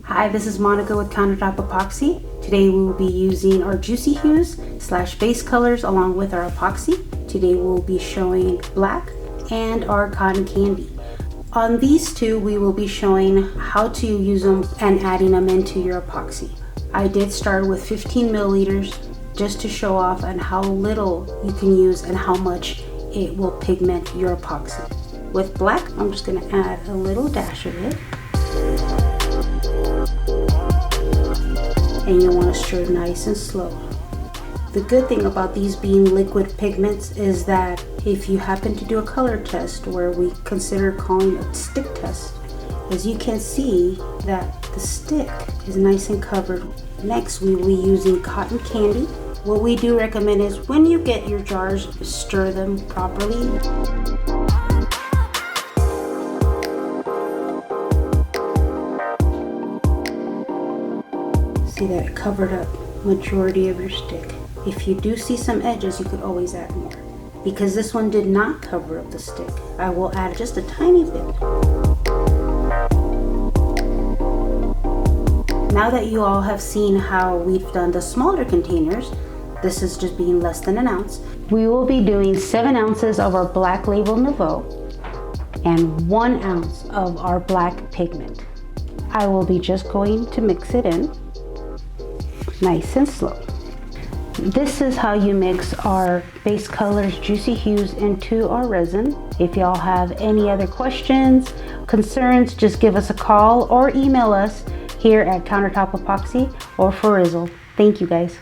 Hi, this is Monica with Countertop Epoxy. Today we will be using our Juicy Hues / base colors along with our epoxy. Today we'll be showing black and our cotton candy. On these two we will be showing how to use them and adding them into your epoxy. I did start with 15 milliliters just to show off on how little you can use and how much it will pigment your epoxy. With black, I'm just going to add a little dash of it. And you want to stir nice and slow. The good thing about these being liquid pigments is that if you happen to do a color test where we consider calling a stick test, as you can see that the stick is nice and covered. Next we will be using cotton candy. What we do recommend is when you get your jars, stir them properly. See that it covered up majority of your stick. If you do see some edges, you could always add more. Because this one did not cover up the stick, I will add just a tiny bit. Now that you all have seen how we've done the smaller containers, this is just being less than an ounce. We will be doing 7 ounces of our Black Label Nouveau and 1 ounce of our black pigment. I will be just going to mix it in nice and slow. This is how you mix our base colors Juicy Hues into our resin. If y'all have any other questions, concerns, just give us a call or email us here at Countertop Epoxy or Faux Rizzle. Thank you guys.